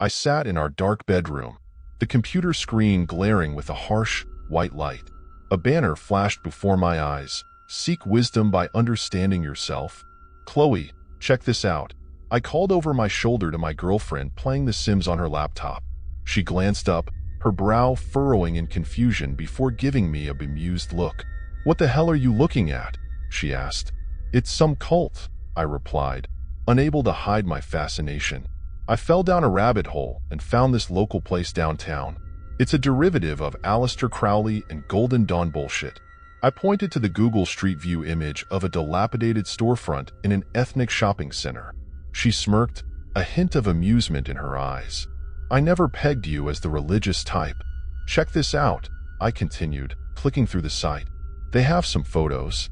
I sat in our dark bedroom, the computer screen glaring with a harsh, white light. A banner flashed before my eyes. Seek wisdom by understanding yourself. Chloe, check this out. I called over my shoulder to my girlfriend playing The Sims on her laptop. She glanced up, her brow furrowing in confusion before giving me a bemused look. What the hell are you looking at? She asked. It's some cult, I replied, unable to hide my fascination. I fell down a rabbit hole and found this local place downtown. It's a derivative of Aleister Crowley and Golden Dawn bullshit. I pointed to the Google Street View image of a dilapidated storefront in an ethnic shopping center. She smirked, a hint of amusement in her eyes. I never pegged you as the religious type. Check this out, I continued, clicking through the site. They have some photos.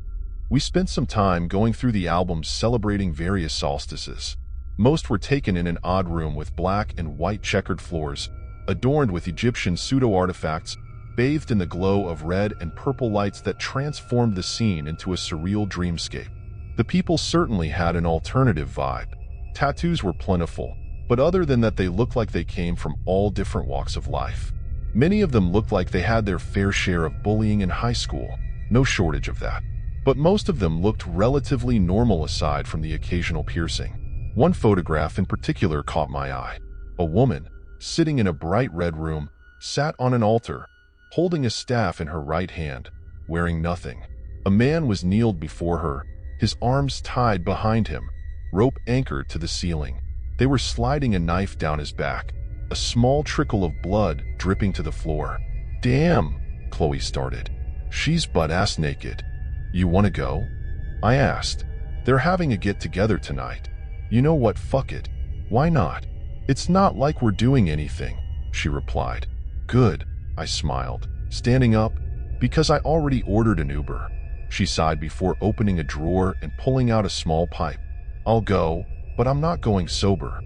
We spent some time going through the albums celebrating various solstices. Most were taken in an odd room with black and white checkered floors, adorned with Egyptian pseudo-artifacts, bathed in the glow of red and purple lights that transformed the scene into a surreal dreamscape. The people certainly had an alternative vibe. Tattoos were plentiful, but other than that they looked like they came from all different walks of life. Many of them looked like they had their fair share of bullying in high school, no shortage of that. But most of them looked relatively normal aside from the occasional piercing. One photograph in particular caught my eye. A woman, sitting in a bright red room, sat on an altar, holding a staff in her right hand, wearing nothing. A man was kneeled before her, his arms tied behind him, rope anchored to the ceiling. They were sliding a knife down his back, a small trickle of blood dripping to the floor. Damn, Chloe started. She's butt-ass naked. You want to go? I asked. They're having a get-together tonight. You know what, fuck it. Why not? It's not like we're doing anything, she replied. Good, I smiled, standing up, because I already ordered an Uber. She sighed before opening a drawer and pulling out a small pipe. I'll go, but I'm not going sober.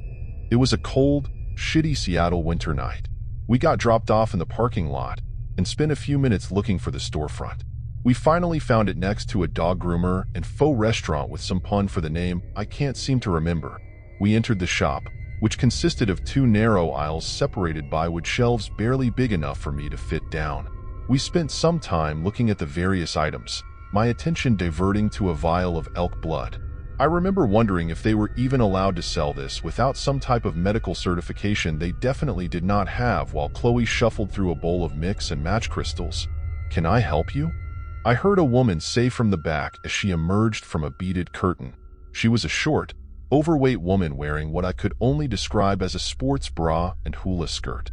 It was a cold, shitty Seattle winter night. We got dropped off in the parking lot and spent a few minutes looking for the storefront. We finally found it next to a dog groomer and faux restaurant with some pun for the name I can't seem to remember. We entered the shop, which consisted of two narrow aisles separated by wood shelves barely big enough for me to fit down. We spent some time looking at the various items, my attention diverting to a vial of elk blood. I remember wondering if they were even allowed to sell this without some type of medical certification they definitely did not have while Chloe shuffled through a bowl of mix and match crystals. Can I help you? I heard a woman say from the back as she emerged from a beaded curtain. She was a short, overweight woman wearing what I could only describe as a sports bra and hula skirt.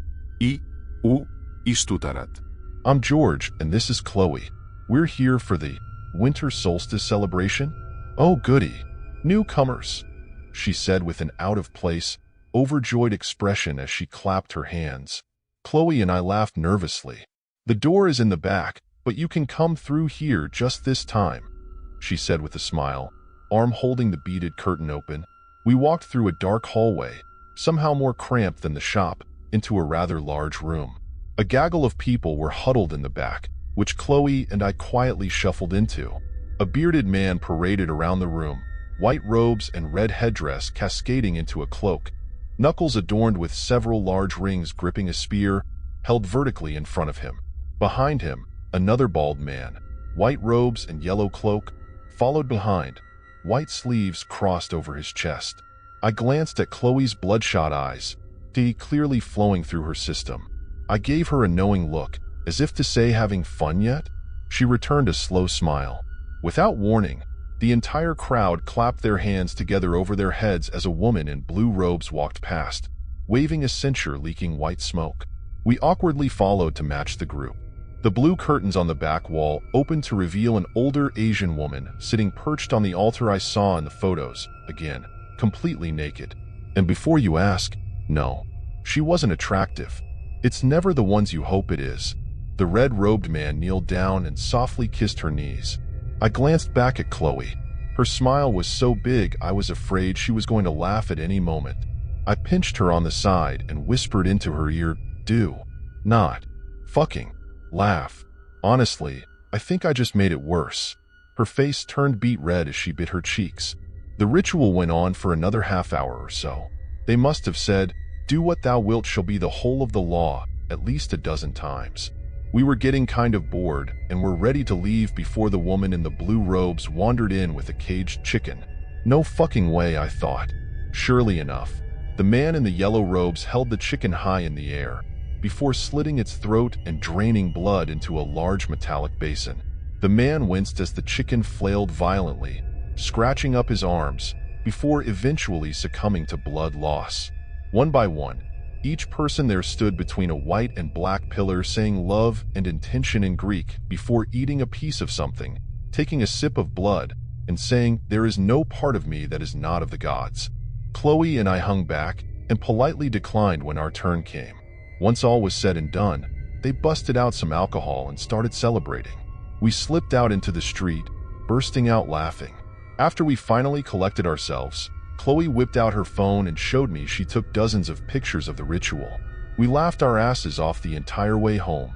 I'm George, and this is Chloe. We're here for the winter solstice celebration. Oh goody. Newcomers, she said with an out-of-place, overjoyed expression as she clapped her hands. Chloe and I laughed nervously. The door is in the back, but you can come through here just this time, she said with a smile, arm holding the beaded curtain open. We walked through a dark hallway, somehow more cramped than the shop, into a rather large room. A gaggle of people were huddled in the back, which Chloe and I quietly shuffled into. A bearded man paraded around the room, white robes and red headdress cascading into a cloak, knuckles adorned with several large rings gripping a spear, held vertically in front of him. Behind him, another bald man, white robes and yellow cloak, followed behind, white sleeves crossed over his chest. I glanced at Chloe's bloodshot eyes, tea clearly flowing through her system. I gave her a knowing look, as if to say, having fun yet? She returned a slow smile. Without warning, the entire crowd clapped their hands together over their heads as a woman in blue robes walked past, waving a censer leaking white smoke. We awkwardly followed to match the group. The blue curtains on the back wall opened to reveal an older Asian woman sitting perched on the altar I saw in the photos, again, completely naked. And before you ask, no, she wasn't attractive. It's never the ones you hope it is. The red-robed man kneeled down and softly kissed her knees. I glanced back at Chloe. Her smile was so big I was afraid she was going to laugh at any moment. I pinched her on the side and whispered into her ear, do not fucking laugh. Honestly, I think I just made it worse. Her face turned beet red as she bit her cheeks. The ritual went on for another half hour or so. They must have said, Do what thou wilt shall be the whole of the law, at least a dozen times. We were getting kind of bored and were ready to leave before the woman in the blue robes wandered in with a caged chicken. No fucking way, I thought. Surely enough, the man in the yellow robes held the chicken high in the air, before slitting its throat and draining blood into a large metallic basin. The man winced as the chicken flailed violently, scratching up his arms, before eventually succumbing to blood loss. One by one, each person there stood between a white and black pillar saying love and intention in Greek before eating a piece of something, taking a sip of blood, and saying, "There is no part of me that is not of the gods." Chloe and I hung back and politely declined when our turn came. Once all was said and done, they busted out some alcohol and started celebrating. We slipped out into the street, bursting out laughing. After we finally collected ourselves, Chloe whipped out her phone and showed me she took dozens of pictures of the ritual. We laughed our asses off the entire way home.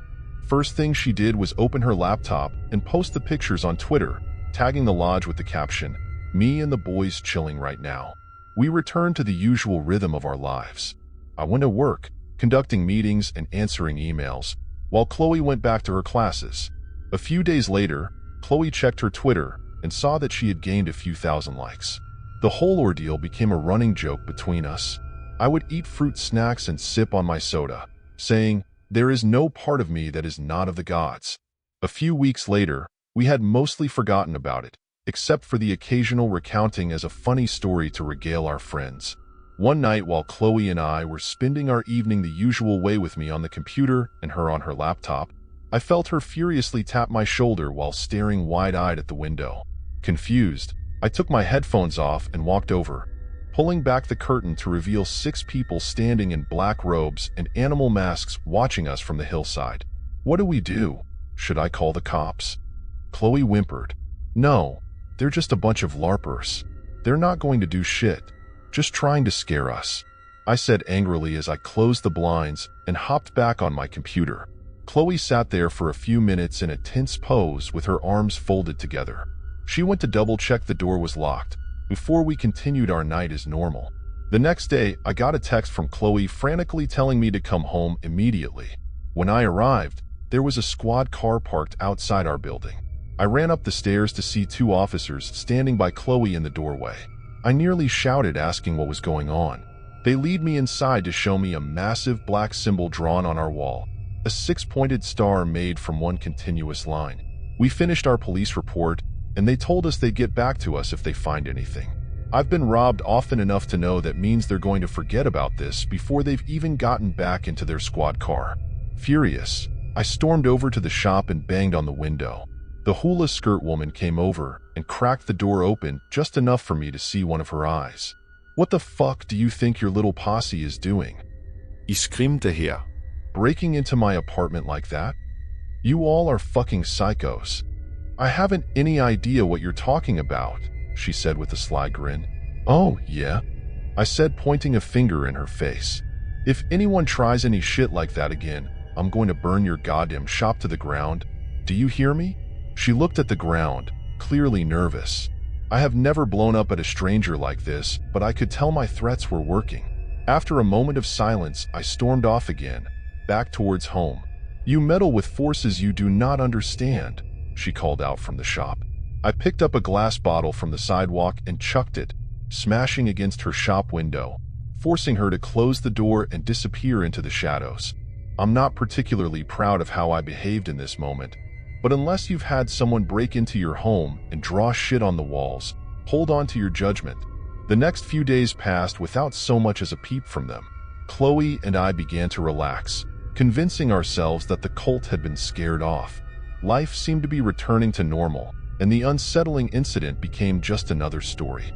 First thing she did was open her laptop and post the pictures on Twitter, tagging the lodge with the caption, "Me and the boys chilling right now." We returned to the usual rhythm of our lives. I went to work, conducting meetings and answering emails, while Chloe went back to her classes. A few days later, Chloe checked her Twitter and saw that she had gained a few thousand likes. The whole ordeal became a running joke between us. I would eat fruit snacks and sip on my soda, saying, "There is no part of me that is not of the gods." A few weeks later, we had mostly forgotten about it, except for the occasional recounting as a funny story to regale our friends. One night while Chloe and I were spending our evening the usual way with me on the computer and her on her laptop, I felt her furiously tap my shoulder while staring wide-eyed at the window. Confused, I took my headphones off and walked over, pulling back the curtain to reveal 6 people standing in black robes and animal masks watching us from the hillside. "What do we do? Should I call the cops?" Chloe whimpered. "No, they're just a bunch of LARPers. They're not going to do shit, just trying to scare us," I said angrily as I closed the blinds and hopped back on my computer. Chloe sat there for a few minutes in a tense pose with her arms folded together. She went to double-check the door was locked before we continued our night as normal. The next day, I got a text from Chloe frantically telling me to come home immediately. When I arrived, there was a squad car parked outside our building. I ran up the stairs to see 2 officers standing by Chloe in the doorway. I nearly shouted asking what was going on. They lead me inside to show me a massive black symbol drawn on our wall, a 6-pointed star made from one continuous line. We finished our police report, and they told us they'd get back to us if they find anything. I've been robbed often enough to know that means they're going to forget about this before they've even gotten back into their squad car. Furious, I stormed over to the shop and banged on the window. The hula skirt woman came over and cracked the door open just enough for me to see one of her eyes. "What the fuck do you think your little posse is doing?" Ich screamte her. "Breaking into my apartment like that? You all are fucking psychos." "I haven't any idea what you're talking about," she said with a sly grin. "Oh, yeah?" I said, pointing a finger in her face. "If anyone tries any shit like that again, I'm going to burn your goddamn shop to the ground. Do you hear me?" She looked at the ground, clearly nervous. I have never blown up at a stranger like this, but I could tell my threats were working. After a moment of silence, I stormed off again, back towards home. "You meddle with forces you do not understand," she called out from the shop. I picked up a glass bottle from the sidewalk and chucked it, smashing against her shop window, forcing her to close the door and disappear into the shadows. I'm not particularly proud of how I behaved in this moment, but unless you've had someone break into your home and draw shit on the walls, hold on to your judgment. The next few days passed without so much as a peep from them. Chloe and I began to relax, convincing ourselves that the cult had been scared off. Life seemed to be returning to normal, and the unsettling incident became just another story.